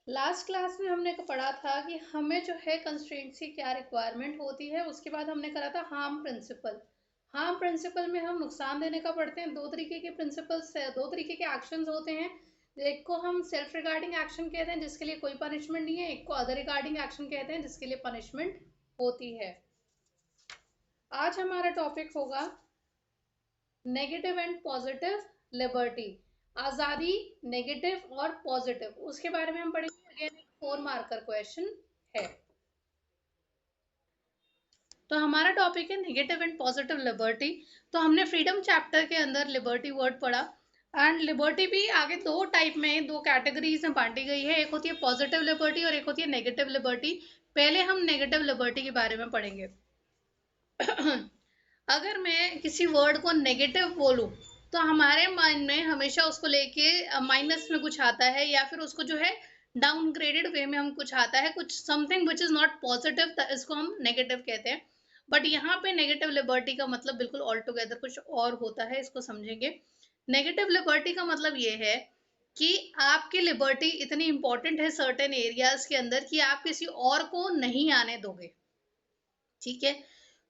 Last class में हमने पढ़ा था कि हमें जो है कंस्ट्रेंट्स की क्या रिक्वायरमेंट होती है। उसके बाद हमने करा था हार्म प्रिंसिपल। हार्म प्रिंसिपल में हम नुकसान देने का पढ़ते हैं। दो तरीके के प्रिंसिपल्स है, दो तरीके के एक्शंस होते हैं। एक को हम सेल्फ रिगार्डिंग एक्शन कहते हैं जिसके लिए कोई पनिशमेंट नहीं है, एक को अदर रिगार्डिंग एक्शन कहते हैं जिसके लिए पनिशमेंट होती है। आज हमारा टॉपिक होगा नेगेटिव एंड पॉजिटिव लिबर्टी। आजादी नेगेटिव और पॉजिटिव, उसके बारे में हम पढ़ेंगे। अगेन एक 4 मार्कर क्वेश्चन है। तो हमारा टॉपिक है नेगेटिव एंड पॉजिटिव लिबर्टी। तो हमने फ्रीडम चैप्टर के अंदर लिबर्टी वर्ड पढ़ा। एंड लिबर्टी भी आगे दो टाइप में, दो कैटेगरीज में बांटी गई है। एक होती है पॉजिटिव लिबर्टी और एक होती है नेगेटिव लिबर्टी। पहले हम नेगेटिव लिबर्टी के बारे में पढ़ेंगे। अगर मैं किसी वर्ड को नेगेटिव बोलूं तो हमारे माइंड में हमेशा उसको लेके माइनस में कुछ आता है, या फिर उसको जो है डाउनग्रेडेड वे में हम कुछ आता है, कुछ something which is not positive, इसको हम नेगेटिव कहते हैं। बट यहाँ पे नेगेटिव लिबर्टी का मतलब बिल्कुल ऑल टुगेदर कुछ और होता है, इसको समझेंगे। नेगेटिव लिबर्टी का मतलब ये है कि आपकी लिबर्टी इतनी इंपॉर्टेंट है सर्टेन एरियाज के अंदर कि आप किसी और को नहीं आने दोगे। ठीक है,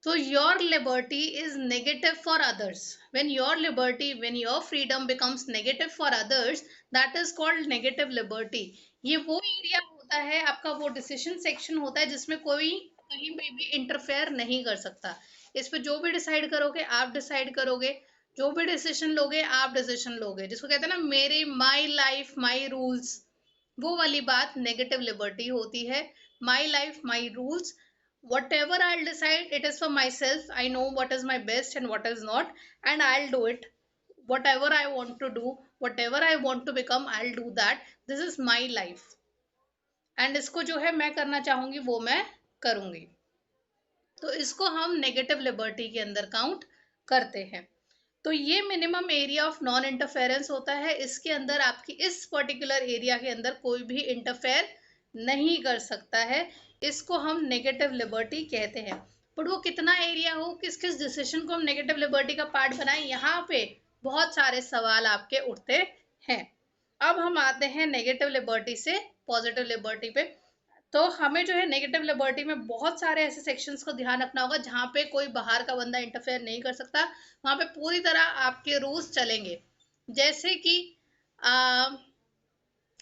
so your liberty is negative for others. When your freedom becomes negative for others, that is called negative liberty. ये वो एरिया होता है, आपका वो डिसीजन सेक्शन होता है जिसमें कोई कहीं पे भी इंटरफेयर नहीं कर सकता। इस पे जो भी डिसाइड करोगे आप डिसाइड करोगे, जो भी डिसीजन लोगे आप डिसीजन लोगे, जिसको कहते हैं ना मेरी माई लाइफ माई रूल्स, वो वाली बात नेगेटिव लिबर्टी होती है। माई life my rules, whatever I'll decide, it is for myself. I know what is my best and what is not, and I'll do it. Whatever I want to do, whatever I want to become, I'll do that. This is my life. And इसको जो है मैं करना चाहूंगी वो मैं करूंगी। तो इसको हम नेगेटिव लिबर्टी के अंदर काउंट करते हैं। तो ये minimum area of non interference होता है। इसके अंदर आपकी इस पर्टिकुलर एरिया के अंदर कोई भी इंटरफेयर नहीं कर सकता है। इसको हम नेगेटिव लिबर्टी कहते हैं। बट वो कितना एरिया हो, किस किस डिसीजन को हम नेगेटिव लिबर्टी का पार्ट बनाएं, यहाँ पे बहुत सारे सवाल आपके उठते हैं। अब हम आते हैं नेगेटिव लिबर्टी से पॉजिटिव लिबर्टी पे। तो हमें जो है नेगेटिव लिबर्टी में बहुत सारे ऐसे सेक्शंस को ध्यान रखना होगा जहाँ पे कोई बाहर का बंदा इंटरफेयर नहीं कर सकता। वहां पे पूरी तरह आपके रूल्स चलेंगे। जैसे कि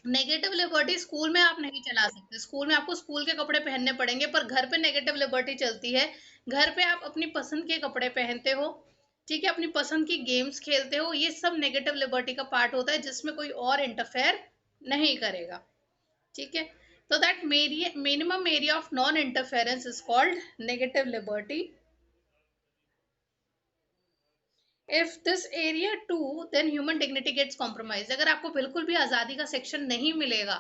नेगेटिव लिबर्टी स्कूल में आप नहीं चला सकते। स्कूल में आपको स्कूल के कपड़े पहनने पड़ेंगे, पर घर पे नेगेटिव लिबर्टी चलती है। घर पे आप अपनी पसंद के कपड़े पहनते हो, ठीक है, अपनी पसंद की गेम्स खेलते हो। ये सब नेगेटिव लिबर्टी का पार्ट होता है जिसमें कोई और इंटरफेयर नहीं करेगा। ठीक है, so that minimum area of non interference is called negative liberty. If this area too, then human dignity gets compromised. अगर आपको बिल्कुल भी आजादी का सेक्शन नहीं मिलेगा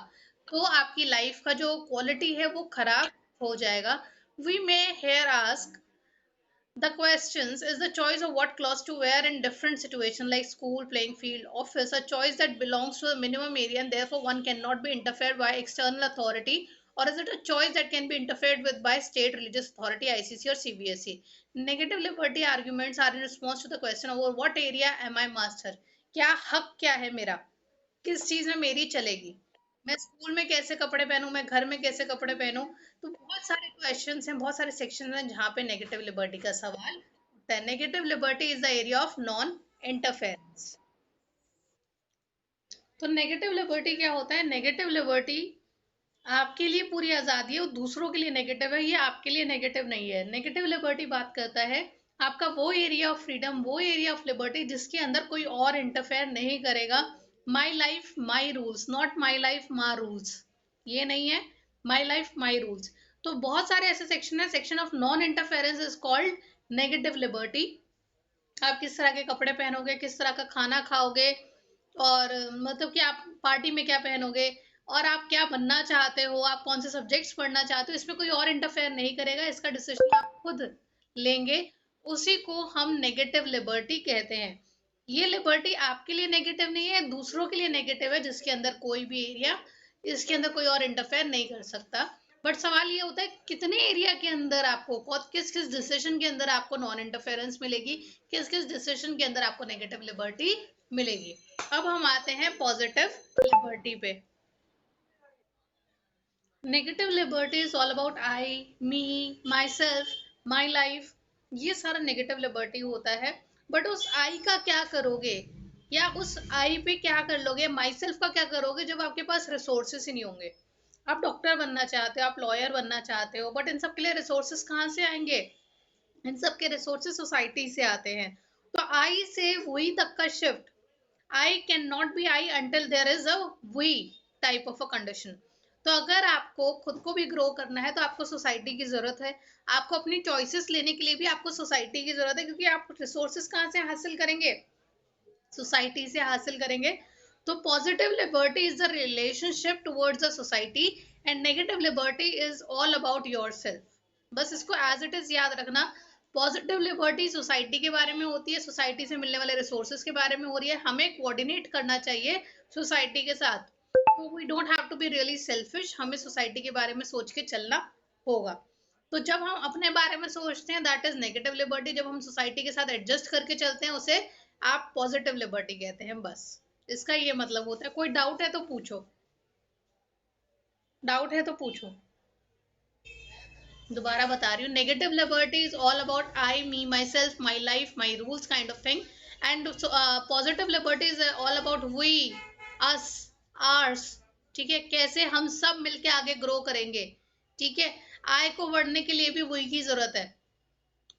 तो आपकी लाइफ का जो क्वालिटी है वो खराब हो जाएगा। We may here ask the questions: is the choice of what clothes to wear in different situations like school, playing field, office a choice that belongs to the minimum area and therefore one cannot be interfered by external authority, or is it a choice that can be interfered with by state religious authority, ICC or CBSE? Negative liberty arguments are in response to the question over what area am I master? क्या हक क्या है मेरा, किस चीज में मेरी चलेगी, मैं स्कूल में कैसे कपड़े पहनूं, मैं घर में कैसे कपड़े पहनूं। तो बहुत सारे क्वेश्चंस हैं, बहुत सारे सेक्शन हैं जहाँ पे नेगेटिव लिबर्टी का सवाल उठता है। Negative liberty is the area of non interference. तो नेगेटिव लिबर्टी क्या होता है? नेगेटिव लिबर्टी आपके लिए पूरी आजादी है और दूसरों के लिए नेगेटिव है, ये आपके लिए नेगेटिव नहीं है। नेगेटिव लिबर्टी बात करता है आपका वो एरिया ऑफ फ्रीडम, वो एरिया ऑफ लिबर्टी जिसके अंदर कोई और इंटरफेयर नहीं करेगा। माई life my rules, not my life my rules, ये नहीं है। माई लाइफ माई रूल्स। तो बहुत सारे ऐसे सेक्शन है। Section of non interference is called negative liberty. आप किस तरह के कपड़े पहनोगे, किस तरह का खाना खाओगे, और मतलब कि आप पार्टी में क्या पहनोगे, और आप क्या बनना चाहते हो, आप कौन से सब्जेक्ट्स पढ़ना चाहते हो, इसमें कोई और इंटरफेयर नहीं करेगा। इसका डिसीजन आप खुद लेंगे। उसी को हम नेगेटिव लिबर्टी कहते हैं। ये लिबर्टी आपके लिए नेगेटिव नहीं है, दूसरों के लिए नेगेटिव है, जिसके अंदर कोई भी एरिया, इसके अंदर कोई और इंटरफेयर नहीं कर सकता। बट सवाल ये होता है कितने एरिया के अंदर आपको, किस किस डिसीजन के अंदर आपको नॉन इंटरफेरेंस मिलेगी, किस किस डिसीजन के अंदर आपको नेगेटिव लिबर्टी मिलेगी। अब हम आते हैं पॉजिटिव लिबर्टी पे। Negative liberty is all about I, me, myself, my life, ये सारा नेगेटिव लिबर्टी होता है। बट उस आई का क्या करोगे, या उस आई पे क्या कर लोगे, माई सेल्फ का क्या करोगे जब आपके पास रिसोर्सेस ही नहीं होंगे। आप डॉक्टर बनना चाहते हो, आप लॉयर बनना चाहते हो, बट इन सब के लिए रिसोर्सेस कहाँ से आएंगे? इन सब के रिसोर्सेस सोसाइटी से आते हैं। तो आई से वही तक का shift, I can not be I until there is a we type of a condition. तो अगर आपको खुद को भी ग्रो करना है तो आपको सोसाइटी की जरूरत है। आपको अपनी चॉइसेस लेने के लिए भी आपको सोसाइटी की जरूरत है, क्योंकि आप रिसोर्सेस कहाँ से हासिल करेंगे? सोसाइटी से हासिल करेंगे। तो positive liberty is the relationship towards the society, and negative liberty is all about yourself. बस इसको एज इट इज याद रखना। पॉजिटिव लिबर्टी सोसाइटी के बारे में होती है, सोसाइटी से मिलने वाले रिसोर्सेज के बारे में हो रही है, हमें कोऑर्डिनेट करना चाहिए सोसाइटी के साथ। तो we don't have to be really selfish, हमें सोसाइटी के बारे में सोच के चलना होगा। तो जब हम अपने बारे में सोचते हैं दैट इज नेगेटिव लिबर्टी, जब हम सोसाइटी के साथ एडजस्ट करके चलते हैं उसे आप पॉजिटिव लिबर्टी कहते हैं। बस इसका ये मतलब होता है। कोई डाउट है तो पूछो, डाउट है तो पूछो। दोबारा बता रही हूँ, negative liberty is all about I, me, myself, my life, my rules kind of thing. And positive liberty is all about we, us, ours. ठीक है, कैसे हम सब मिलके आगे ग्रो करेंगे। ठीक है, आय को बढ़ने के लिए भी वही की जरूरत है।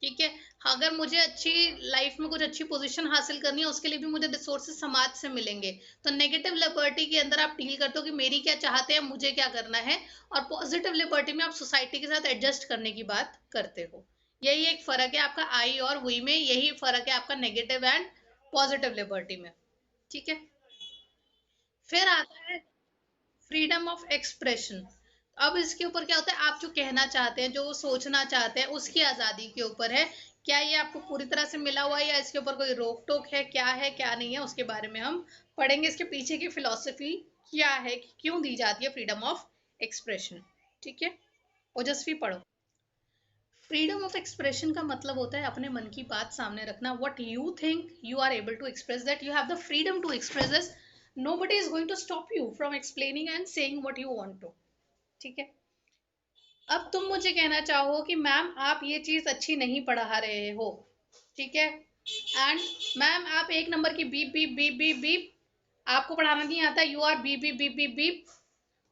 ठीक है, अगर मुझे अच्छी लाइफ में कुछ अच्छी पोजीशन हासिल करनी है उसके लिए भी मुझे रिसोर्सेज समाज से मिलेंगे। तो नेगेटिव लिबर्टी के अंदर आप डील करते हो कि मेरी क्या चाहते हैं, मुझे क्या करना है, और पॉजिटिव लिबर्टी में आप सोसाइटी के साथ एडजस्ट करने की बात करते हो। यही एक फर्क है आपका आई और वी में, यही फर्क है आपका नेगेटिव एंड पॉजिटिव लिबर्टी में। ठीक है, फिर आता है फ्रीडम ऑफ एक्सप्रेशन। अब इसके ऊपर क्या होता है, आप जो कहना चाहते हैं, जो सोचना चाहते हैं, उसकी आजादी के ऊपर है। क्या ये आपको पूरी तरह से मिला हुआ है या इसके ऊपर कोई रोक टोक है, क्या है क्या नहीं है, उसके बारे में हम पढ़ेंगे। इसके पीछे की फिलॉसफी क्या है कि क्यों दी जाती है फ्रीडम ऑफ एक्सप्रेशन। ठीक है, ओजस्वी पढ़ो। फ्रीडम ऑफ एक्सप्रेशन का मतलब होता है अपने मन की बात सामने रखना। What you think you are able to express that, you have the freedom to express this. Nobody is going to stop you from explaining and saying what you want to. ठीक है, अब तुम मुझे कहना चाहो कि मैम आप ये चीज अच्छी नहीं पढ़ा रहे हो। ठीक है, एंड मैम आप एक नंबर की beep beep beep beep beep, आपको पढ़ाना नहीं आता, you are beep beep beep beep beep.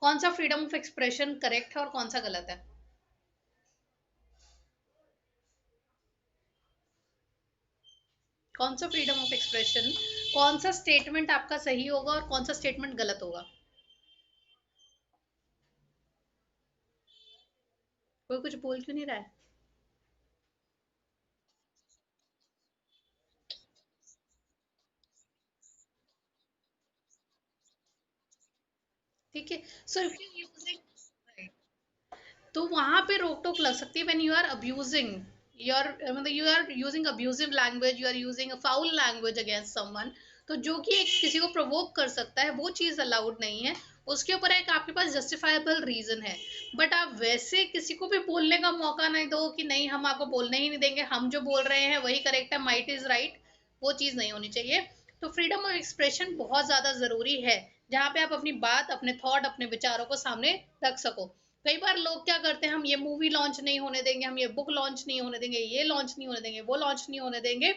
कौन सा फ्रीडम ऑफ एक्सप्रेशन करेक्ट है और कौन सा गलत है? कौन सा फ्रीडम ऑफ एक्सप्रेशन, कौन सा स्टेटमेंट आपका सही होगा और कौन सा स्टेटमेंट गलत होगा? कोई कुछ बोल क्यों नहीं रहा है? ठीक है, सो इफ यू यूजिंग, तो वहां पे रोक टोक लग सकती है when you are abusing your, मतलब you are using abusive language, you are using a foul language against someone. तो जो कि एक किसी को प्रोवोक कर सकता है, वो चीज अलाउड नहीं है। उसके ऊपर एक आपके पास जस्टिफाइबल रीजन है। बट आप वैसे किसी को भी बोलने का मौका नहीं दो कि नहीं हम आपको बोलने ही नहीं देंगे, हम जो बोल रहे हैं वही करेक्ट है, माइट इज राइट। वो चीज नहीं होनी चाहिए। तो फ्रीडम ऑफ एक्सप्रेशन बहुत ज्यादा जरूरी है, जहाँ पे आप अपनी बात, अपने थॉट, अपने विचारों को सामने रख सको। कई बार लोग क्या करते हैं, हम ये मूवी लॉन्च नहीं होने देंगे, हम ये बुक लॉन्च नहीं होने देंगे, ये लॉन्च नहीं होने देंगे, वो लॉन्च नहीं होने देंगे।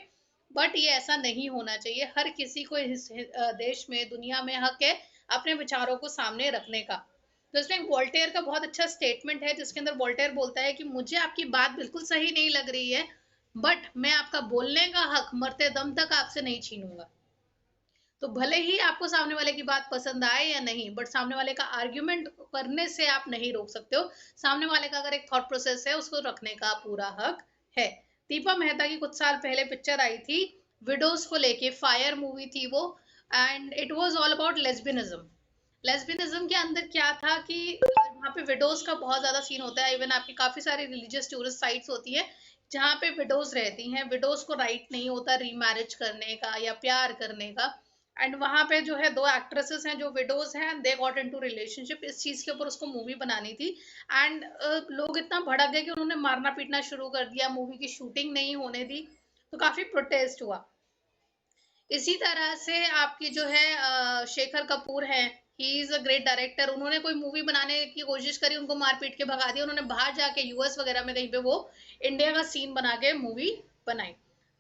बट ये ऐसा नहीं होना चाहिए। हर किसी को इस देश में, दुनिया में हक है अपने विचारों को सामने रखने का। तो इसमें वोल्टेयर का बहुत अच्छा स्टेटमेंट है, जिसके अंदर वोल्टेयर बोलता है कि मुझे आपकी बात बिल्कुल सही नहीं लग रही है, बट मैं आपका बोलने का हक मरते दम तक आपसे नहीं छीनूंगा। तो भले ही आपको सामने वाले की बात पसंद आए या नहीं, बट सामने वाले का आर्ग्यूमेंट करने से आप नहीं रोक सकते हो। सामने वाले का अगर एक थॉट प्रोसेस है, उसको रखने का पूरा हक है। दीपा मेहता की कुछ साल पहले पिक्चर आई थी विडोज को लेके, फायर मूवी थी वो, and it was all about lesbianism. Lesbianism के अंदर क्या था कि वहाँ पे विडोज का बहुत ज्यादा सीन होता है। इवन आपकी काफी सारी रिलीजियस टूरिस्ट साइट्स होती है जहाँ पे विडोज रहती हैं। विडोज को राइट नहीं होता रीमैरिज करने का या प्यार करने का। एंड वहां पे जो है दो एक्ट्रेसेस हैं जो विडोज हैं, दे गॉट इनटू रिलेशनशिप। इस चीज के ऊपर उसको मूवी बनानी थी। एंड लोग इतना भड़क गए कि उन्होंने मारना पीटना शुरू कर दिया, मूवी की शूटिंग नहीं होने दी। तो काफी प्रोटेस्ट हुआ। इसी तरह से आपकी जो है शेखर कपूर है, he is a great director. उन्होंने कोई मूवी बनाने की कोशिश करी, उनको मार पीट के भगा दिया। उन्होंने बाहर जाके यूएस वगैरह में कहीं पे वो इंडिया का सीन बना के मूवी बनाई,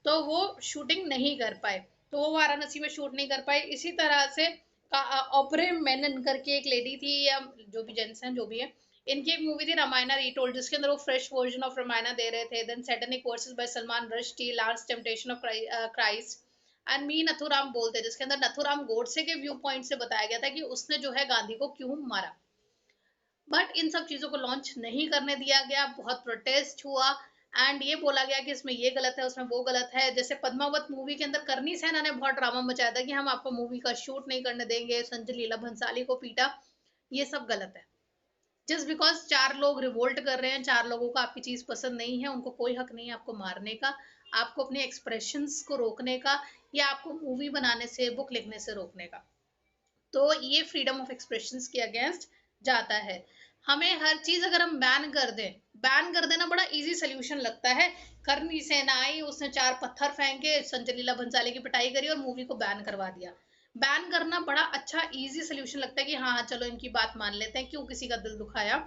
तो वो शूटिंग नहीं कर पाए, तो वो वाराणसी में शूट नहीं कर पाए। इसी तरह से ऑब्रे मेनन करके एक लेडी थी, या जो भी जेंट्स हैं जो भी है, इनकी एक मूवी थी रामायणा रीटोल्ड, जिसके अंदर वो फ्रेश वर्जन ऑफ रामायणा दे रहे थे। Then Satanic Verses by Salman Rushdie, Last Temptation of Christ and me Nathuram बोलते, जिसके अंदर नथुराम गोडसे के व्यू पॉइंट से बताया गया था कि उसने जो है गांधी को क्यों मारा। बट इन सब चीजों को लॉन्च नहीं करने दिया गया, बहुत प्रोटेस्ट हुआ एंड ये बोला गया कि इसमें ये गलत है, उसमें वो गलत है। जैसे पद्मावत मूवी के अंदर करनी सेना ने बहुत ड्रामा मचाया था कि हम आपको मूवी का शूट नहीं करने देंगे, संजय लीला भंसाली को पीटा, ये सब गलत है। जस्ट बिकॉज चार लोग रिवोल्ट कर रहे हैं, चार लोगों को आपकी चीज पसंद नहीं है, उनको कोई हक नहीं है आपको मारने का, आपको अपने एक्सप्रेशंस को रोकने का, या आपको मूवी बनाने से, बुक लिखने से रोकने का। तो ये फ्रीडम ऑफ एक्सप्रेशन के अगेंस्ट जाता है। हमें हर चीज अगर हम बैन कर दें, बैन कर देना बड़ा इजी सोल्यूशन लगता है। करनी सेना आई, उसने चार पत्थर फेंके, संजय लीला भंसाली की पिटाई करी और मूवी को बैन करवा दिया। बैन करना बड़ा अच्छा इजी सोल्यूशन लगता है कि हाँ हाँ चलो इनकी बात मान लेते हैं, क्यों किसी का दिल दुखाया।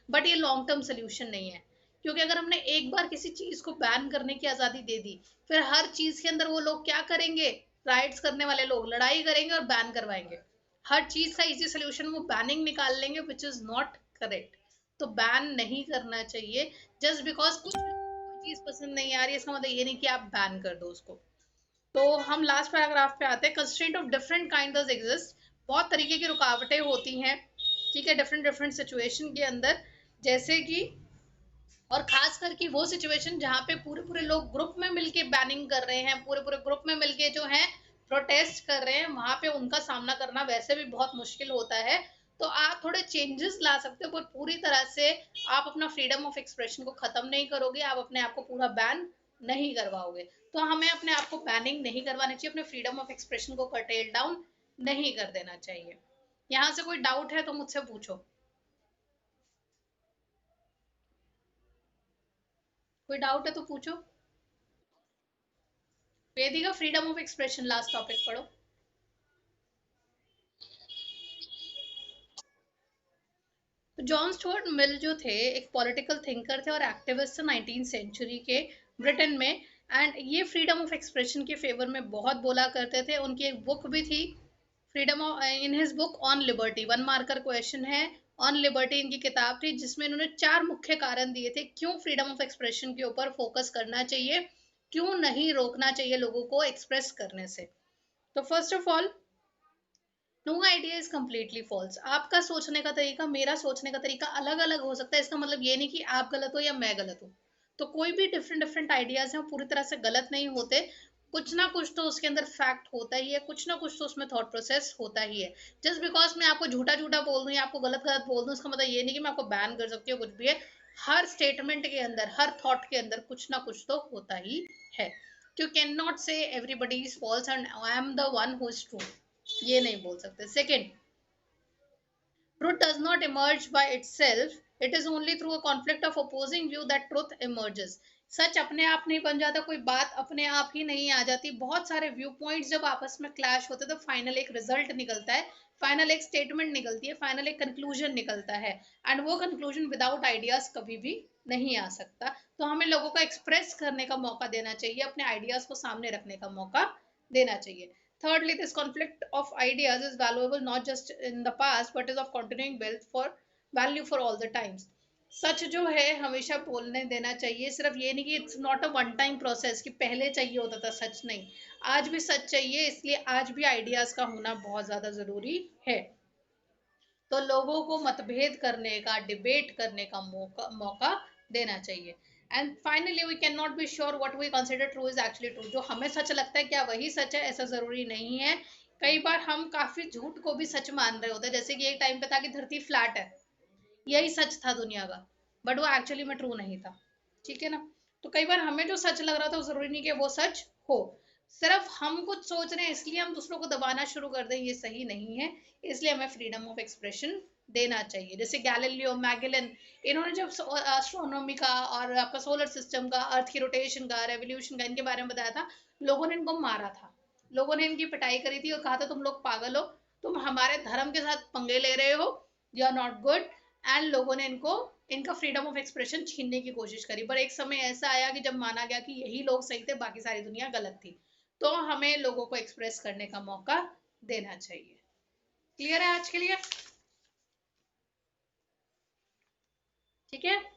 बट ये लॉन्ग टर्म सोल्यूशन नहीं है, क्योंकि अगर हमने एक बार किसी चीज को बैन करने की आजादी दे दी, फिर हर चीज के अंदर वो लोग क्या करेंगे, राइट्स करने वाले लोग लड़ाई करेंगे और बैन करवाएंगे। हर चीज का इजी सोल्यूशन वो बैनिंग निकाल लेंगे, विच इज नॉट करेक्ट। तो बैन नहीं करना चाहिए। जस्ट बिकॉज कुछ चीज पसंद नहीं आ रही है, इसका मतलब ये नहीं कि आप बैन कर दो उसको। तो हम लास्ट पैराग्राफ पे आते हैं। Constraint of different kind exist, बहुत तरीके की रुकावटें होती हैं, ठीक है, डिफरेंट डिफरेंट सिचुएशन के अंदर। जैसे कि, और खास करके वो सिचुएशन जहाँ पे पूरे पूरे लोग ग्रुप में मिलके बैनिंग कर रहे हैं, पूरे पूरे ग्रुप में मिलके जो है प्रोटेस्ट कर रहे हैं, वहां पे उनका सामना करना वैसे भी बहुत मुश्किल होता है। तो आप थोड़े चेंजेस ला सकते हो, पर पूरी तरह से आप अपना फ्रीडम ऑफ एक्सप्रेशन को खत्म नहीं करोगे, आप अपने आप को पूरा बैन नहीं करवाओगे। तो हमें अपने आप को बैनिंग नहीं करवानी चाहिए, अपने फ्रीडम ऑफ एक्सप्रेशन को कर्टेल डाउन नहीं कर देना चाहिए। यहाँ से कोई डाउट है तो मुझसे पूछो, कोई डाउट है तो पूछो। Vedika, freedom of expression last topic पढ़ो। तो जॉन स्टुअर्ट मिल जो थे, एक पॉलिटिकल थिंकर थे और एक्टिविस्ट थे 19th सेंचुरी के ब्रिटेन में। एंड ये फ्रीडम ऑफ एक्सप्रेशन के फेवर में बहुत बोला करते थे। उनकी एक बुक भी थी, freedom of, in his book on liberty, 1 marker question है, ऑन लिबर्टी इनकी किताब थी, जिसमें इन्होंने 4 मुख्य कारण दिए थे क्यों फ्रीडम ऑफ एक्सप्रेशन के ऊपर फोकस करना चाहिए, क्यों नहीं रोकना चाहिए लोगों को एक्सप्रेस करने से। तो first of all, no idea is completely false. आपका सोचने का तरीका, मेरा सोचने का तरीका अलग अलग हो सकता है। इसका मतलब ये नहीं कि आप गलत हो या मैं गलत हूँ। तो कोई भी डिफरेंट डिफरेंट आइडियाज हैं, वो पूरी तरह से गलत नहीं होते। कुछ ना कुछ तो उसके अंदर फैक्ट होता ही है, कुछ ना कुछ तो उसमें थॉट प्रोसेस होता ही है। जस्ट बिकॉज मैं आपको झूठा झूठा बोल दूं या आपको गलत गलत बोल दूं, इसका मतलब ये नहीं कि मैं आपको बैन कर सकती हूँ, कुछ भी है। हर स्टेटमेंट के अंदर, हर थॉट के अंदर कुछ ना कुछ तो होता ही है। You can not say everybody is false and I am the one who is true, ये नहीं बोल सकते। Second, truth does not emerge by itself. It is only through a conflict of opposing view that truth emerges. सच अपने आप नहीं बन जाता, कोई बात अपने आप ही नहीं आ जाती। बहुत सारे व्यू पॉइंट्स जब आपस में क्लैश होते हैं तो फाइनल एक रिजल्ट निकलता है, फाइनल एक स्टेटमेंट निकलती है, फाइनल एक कंक्लूजन निकलता है। एंड वो कंक्लूजन विदाउट आइडियाज कभी भी नहीं आ सकता। तो हमें लोगों को एक्सप्रेस करने का मौका देना चाहिए, अपने आइडियाज को सामने रखने का मौका देना चाहिए। Thirdly, this conflict of ideas is valuable not just in the past but is of continuing wealth for value for all the times. सच जो है हमेशा बोलने देना चाहिए। सिर्फ ये नहीं कि it's not a one time process कि पहले चाहिए होता था, सच नहीं, आज भी सच चाहिए। इसलिए आज भी आइडियाज का होना बहुत ज्यादा जरूरी है। तो लोगों को मतभेद करने का, डिबेट करने का मौका देना चाहिए। And finally, we can not be sure what we consider true is actually true. जो हमें सच लगता है क्या वही सच है, ऐसा जरूरी नहीं है। कई बार हम काफी झूठ को भी सच मान रहे होते हैं। जैसे कि एक टाइम पे था कि धरती फ्लैट है, यही सच था दुनिया का, बट वो एक्चुअली में ट्रू नहीं था, ठीक है ना। तो कई बार हमें जो सच लग रहा था वो जरूरी नहीं कि वो सच हो। सिर्फ हम कुछ सोच रहे हैं इसलिए हम दूसरों को दबाना शुरू कर दें, ये सही नहीं है। इसलिए हमें फ्रीडम ऑफ एक्सप्रेशन देना चाहिए। जैसे गैलीलियो, मैगेलन, इन्होंने जब एस्ट्रोनॉमी का और आपका सोलर सिस्टम का, अर्थ की रोटेशन का, रेवोल्यूशन का, इनके बारे में बताया था, लोगों ने इनको मारा था। लोगों ने इनकी पिटाई करी थी और कहा था तुम लोग पागल हो, तुम हमारे धर्म के साथ पंगे ले रहे हो, you are not good. And लोगों ने इनको इनका फ्रीडम ऑफ एक्सप्रेशन छीनने की कोशिश करी, पर एक समय ऐसा आया कि जब माना गया कि यही लोग सही थे, बाकी सारी दुनिया गलत थी। तो हमें लोगों को एक्सप्रेस करने का मौका देना चाहिए। क्लियर है आज के लिए? ठीक है।